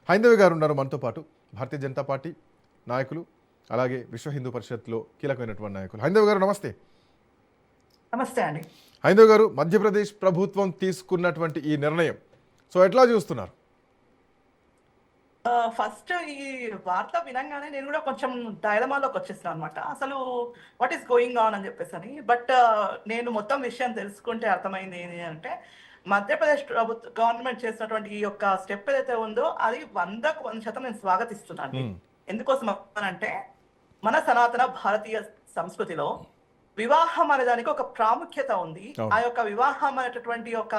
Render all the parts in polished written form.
హైందవి గారు ఉన్నారు మనతో పాటు. భారతీయ జనతా పార్టీ నాయకులు, అలాగే విశ్వ హిందూ పరిషత్లో కీలకమైనటువంటి నాయకులు. హైందవి గారు నమస్తే. నమస్తే అండి. హైందవి గారు, మధ్యప్రదేశ్ ప్రభుత్వం తీసుకున్నటువంటి ఈ నిర్ణయం ఎట్లా చూస్తున్నారు? ఫస్ట్ ఈ వార్త వినంగానే నేను కూడా కొంచెం డైలమాలోకి వచ్చేసాను అనమాట. అసలు వాట్ ఈస్ గోయింగ్ ఆన్ అని చెప్పేసి అని. బట్ నేను మొత్తం విషయం తెలుసుకుంటే అర్థమైంది ఏంటి అంటే, మధ్యప్రదేశ్ గవర్నమెంట్ చేసినటువంటి ఈ యొక్క స్టెప్ ఏదైతే ఉందో అది 100% నేను స్వాగతిస్తున్నాను. ఎందుకోసం అంటే, మన సనాతన భారతీయ సంస్కృతిలో వివాహం అనే దానికి ఒక ప్రాముఖ్యత ఉంది. ఆ యొక్క వివాహం అనేటటువంటి ఒక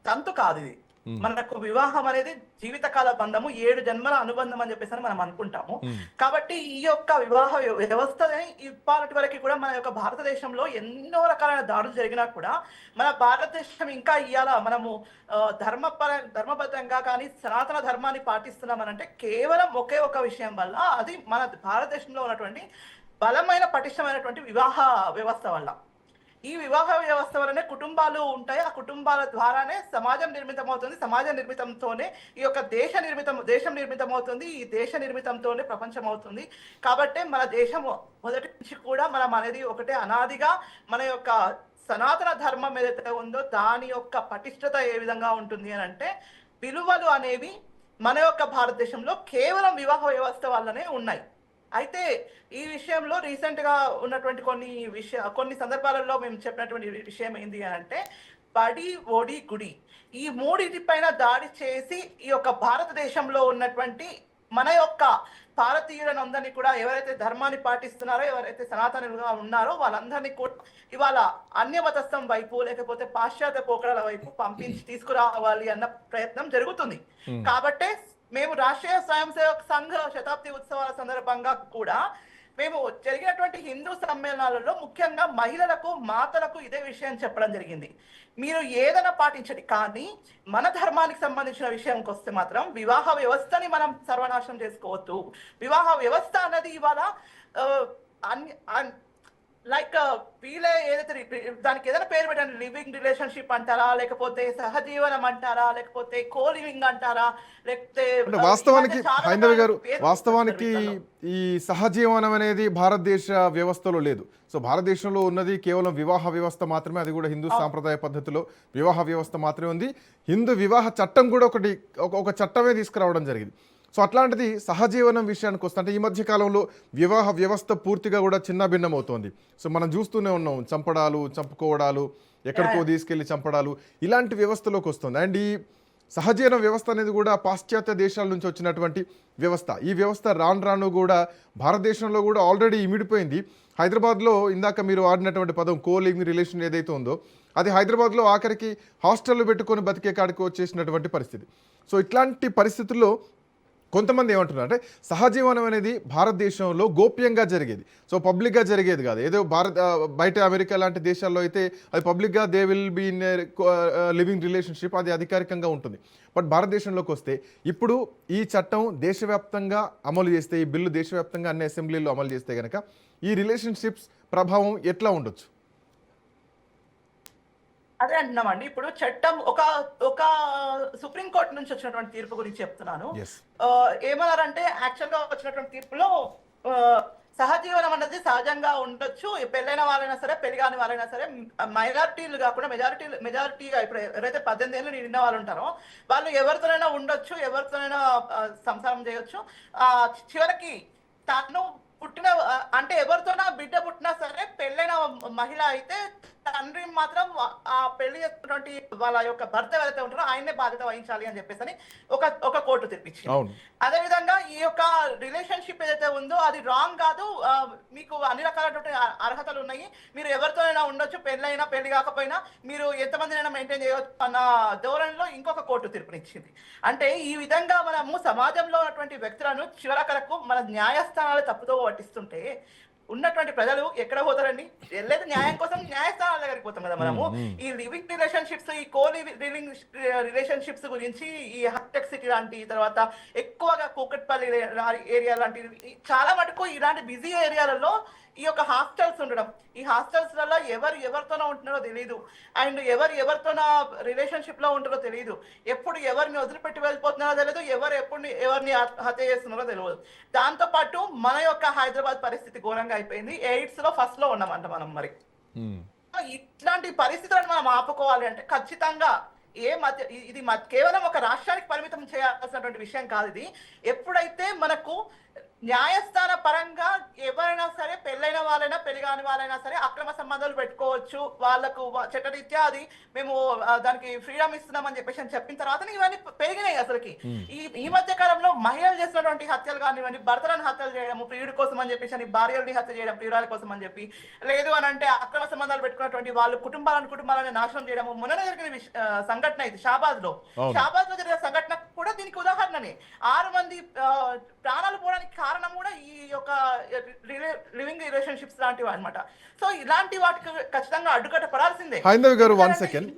తంతు కాదు ఇది. మనకు వివాహం అనేది జీవితకాల బంధము, 7 జన్మల అనుబంధం అని చెప్పేసి మనం అనుకుంటాము. కాబట్టి ఈ యొక్క వివాహ వ్యవస్థని ఇప్పటి వరకు కూడా మన యొక్క భారతదేశంలో ఎన్నో రకాలైన దాడులు జరిగినా కూడా మన భారతదేశం ఇంకా ఇవాళ మనము ధర్మబద్ధంగా కానీ సనాతన ధర్మాన్ని పాటిస్తున్నామనంటే కేవలం ఒకే ఒక విషయం వల్ల, అది మన భారతదేశంలో ఉన్నటువంటి బలమైన పటిష్టమైనటువంటి వివాహ వ్యవస్థ వల్ల. ఈ వివాహ వ్యవస్థ వల్లనే కుటుంబాలు ఉంటాయి. ఆ కుటుంబాల ద్వారానే సమాజం నిర్మితమవుతుంది. సమాజ నిర్మితంతోనే ఈ యొక్క దేశం నిర్మితమవుతుంది. ఈ దేశ నిర్మితంతోనే ప్రపంచం అవుతుంది. కాబట్టి మన దేశం మొదటి నుంచి కూడా మనం అనేది ఒకటే, అనాదిగా మన యొక్క సనాతన ధర్మం ఏదైతే ఉందో దాని యొక్క పటిష్టత ఏ విధంగా ఉంటుంది అని అంటే, విలువలు అనేవి మన యొక్క భారతదేశంలో కేవలం వివాహ వ్యవస్థ వల్లనే ఉన్నాయి. అయితే ఈ విషయంలో రీసెంట్ గా ఉన్నటువంటి కొన్ని సందర్భాలలో మేము చెప్పినటువంటి విషయం ఏంటి అని అంటే, బడి ఓడి గుడి, ఈ మూడింటిపైన దాడి చేసి ఈ యొక్క భారతదేశంలో ఉన్నటువంటి మన యొక్క భారతీయులందరినీ కూడా, ఎవరైతే ధర్మాన్ని పాటిస్తున్నారో, ఎవరైతే సనాతనులుగా ఉన్నారో వాళ్ళందరినీ కూడా ఇవాళ అన్యమతస్థం వైపు లేకపోతే పాశ్చాత్య పోకడల వైపు పంపించి తీసుకురావాలి అన్న ప్రయత్నం జరుగుతుంది. కాబట్టే మేము రాష్ట్రీయ స్వయం సేవక్ సంఘ్ శతాబ్ది ఉత్సవాల సందర్భంగా కూడా మేము జరిగినటువంటి హిందూ సమ్మేళనాలలో ముఖ్యంగా మహిళలకు, మాతలకు ఇదే విషయం చెప్పడం జరిగింది. మీరు ఏదైనా పాటించండి, కానీ మన ధర్మానికి సంబంధించిన విషయంకి వస్తే మాత్రం వివాహ వ్యవస్థని మనం సర్వనాశనం చేసుకోవద్దు. వివాహ వ్యవస్థ అన్నది ఇవాళ లైక్ వీళ్ళే ఏదైతే దానికి ఏదైనా పేరు పెట్టండి, లివింగ్ రిలేషన్షిప్ అంటారా, లేకపోతే సహజీవనం అంటారా, లేకపోతే కో లివింగ్ అంటారా, లేకపోతే వాస్తవానికి హైందవి గారు, వాస్తవానికి ఈ సహజీవనం అనేది భారతదేశ వ్యవస్థలో లేదు. భారతదేశంలో ఉన్నది కేవలం వివాహ వ్యవస్థ మాత్రమే. అది కూడా హిందూ సాంప్రదాయ పద్ధతిలో వివాహ వ్యవస్థ మాత్రమే ఉంది. హిందూ వివాహ చట్టం కూడా ఒక చట్టమే తీసుకురావడం జరిగింది. అట్లాంటిది సహజీవనం విషయానికి వస్తే, అంటే ఈ మధ్య కాలంలో వివాహ వ్యవస్థ పూర్తిగా కూడా చిన్న భిన్నం అవుతోంది. మనం చూస్తూనే ఉన్నాం, చంపడాలు, చంపుకోవడాలు, ఎక్కడికో తీసుకెళ్లి చంపడాలు, ఇలాంటి వ్యవస్థలోకి వస్తుంది. అండ్ ఈ సహజీవన వ్యవస్థ అనేది కూడా పాశ్చాత్య దేశాల నుంచి వచ్చినటువంటి వ్యవస్థ. ఈ వ్యవస్థ రాను కూడా భారతదేశంలో కూడా ఆల్రెడీ ఇమిడిపోయింది. హైదరాబాద్లో ఇందాక మీరు ఆడినటువంటి పదం కో లివింగ్ రిలేషన్ ఏదైతే ఉందో, అది హైదరాబాద్లో ఆఖరికి హాస్టల్లో పెట్టుకొని బతికే కాడికి వచ్చేసినటువంటి పరిస్థితి. ఇట్లాంటి పరిస్థితుల్లో కొంతమంది ఏమంటున్నారు అంటే, సహజీవనం అనేది భారతదేశంలో గోప్యంగా జరిగేది, పబ్లిక్గా జరిగేది కాదు. ఏదో బయట అమెరికా లాంటి దేశాల్లో అయితే అది పబ్లిక్గా they will be in living relationship, అది అధికారికంగా ఉంటుంది. బట్ భారతదేశంలోకి వస్తే ఇప్పుడు ఈ చట్టం దేశవ్యాప్తంగా అమలు చేస్తే, ఈ బిల్లు దేశవ్యాప్తంగా అన్ని అసెంబ్లీలో అమలు చేస్తే కనుక ఈ రిలేషన్షిప్స్ ప్రభావం ఎట్లా ఉండొచ్చు? అదే అంటున్నామండి. ఇప్పుడు చట్టం ఒక సుప్రీంకోర్టు నుంచి వచ్చినటువంటి తీర్పు గురించి చెప్తున్నాను. ఏమన్నారంటే, యాక్చువల్ గా వచ్చినటువంటి తీర్పులో సహజీవనం అనేది సహజంగా ఉండొచ్చు, పెళ్ళైన వాళ్ళైనా సరే, పెళ్లి కాని వాళ్ళైనా సరే, మైనారిటీలు కాకుండా మెజారిటీగా ఇప్పుడు ఎవరైతే 18 ఏళ్ళు నిండిన వాళ్ళు ఉంటారో వాళ్ళు ఎవరితోనైనా ఉండొచ్చు, ఎవరితోనైనా సంసారం చేయొచ్చు. చివరికి తను పుట్టిన అంటే ఎవరితోనా బిడ్డ పుట్టినా సరే, పెళ్ళైన మహిళ అయితే తండ్రి మాత్రం ఆ పెళ్లి చేస్తున్నటువంటి వాళ్ళ యొక్క భర్త ఎవరైతే ఉంటారో ఆయన్నే బాధ్యత వహించాలి అని చెప్పేసి ఒక కోర్టు తెప్పించింది. అదే విధంగా ఈ యొక్క రిలేషన్షిప్ ఏదైతే ఉందో అది రాంగ్ కాదు, మీకు అన్ని రకాలైనటువంటి అర్హతలు ఉన్నాయి, మీరు ఎవరితోనైనా ఉండొచ్చు, పెళ్ళైనా పెళ్లి కాకపోయినా మీరు ఎంతమందినైనా మెయింటైన్ చేయవచ్చు అన్న ధోరణిలో ఇంకొక కోర్టు తీర్పునిచ్చింది. అంటే ఈ విధంగా మనము సమాజంలో ఉన్నటువంటి వ్యక్తులను చివరకరకు మన న్యాయస్థానాలు తప్పుతో పట్టిస్తుంటే ఉన్నటువంటి ప్రజలు ఎక్కడ పోతారండి? వెళ్ళేది న్యాయం కోసం న్యాయస్థానాల దగ్గరికి పోతాం కదా మనము. ఈ లివింగ్ రిలేషన్షిప్స్, ఈ కో లివింగ్ రిలేషన్షిప్స్ గురించి, ఈ హైటెక్ సిటీ లాంటి తర్వాత ఎక్కువ ఎక్కువగా కూకట్పల్లి ఏరియా లాంటి చాలా మటుకు ఇలాంటి బిజీ ఏరియాలలో ఈ యొక్క హాస్టల్స్ ఉండడం, ఈ హాస్టల్స్ వల్ల ఎవరు ఎవరితోనో ఉంటున్నారో తెలియదు, అండ్ ఎవరు ఎవరితోనో రిలేషన్షిప్ లో ఉంటారో తెలియదు, ఎప్పుడు ఎవరిని వదిలిపెట్టి వెళ్ళిపోతున్నారో తెలియదు, ఎవరు ఎప్పుడు ఎవరిని హత్య చేస్తున్నారో తెలియదు. దాంతో పాటు మన యొక్క హైదరాబాద్ పరిస్థితి ఘోరంగా అయిపోయింది. ఎయిడ్స్ లో ఫస్ట్ లో ఉన్నామంట మనం. మరి ఇట్లాంటి పరిస్థితులను మనం ఆపుకోవాలి అంటే ఖచ్చితంగా ఇది కేవలం ఒక రాష్ట్రానికి పరిమితం చేయాల్సినటువంటి విషయం కాదు. ఇది ఎప్పుడైతే మనకు న్యాయస్థాన పరంగా ఎవరైనా సరే, పెళ్ళైన వాళ్ళైనా పెళ్లి కాని వాళ్ళైనా సరే అక్రమ సంబంధాలు పెట్టుకోవచ్చు, వాళ్ళకు చట్టరీత్యా అది మేము దానికి ఫ్రీడమ్ ఇస్తున్నామని చెప్పేసి అని చెప్పిన తర్వాత ఇవన్నీ పెరిగినాయి. అసలుకి ఈ మధ్య కాలంలో మహిళలు చేసినటువంటి హత్యలు కానివ్వండి, భర్తలను హత్యలు చేయడము ప్రియుడి కోసం అని చెప్పేసి అని, భార్యల్ని హత్య చేయడం ప్రియురాల కోసం అని చెప్పి, లేదు అని అంటే అక్రమ సంబంధాలు పెట్టుకున్నటువంటి వాళ్ళు కుటుంబాలను నాశనం చేయడము మొన్న జరిగిన సంఘటన ఇది షాబాద్ లో జరిగిన సంఘటన కూడా దీనికి ఉదాహరణనే. 6 మంది ప్రాణాలు పోవడానికి కారణం కూడా ఈ యొక్క లివింగ్ రిలేషన్షిప్స్ లాంటివి అన్నమాట. సో ఇలాంటి వాటికి ఖచ్చితంగా అడ్డుకట్ట పడాల్సిందే. హైందవి గారు 1 సెకండ్.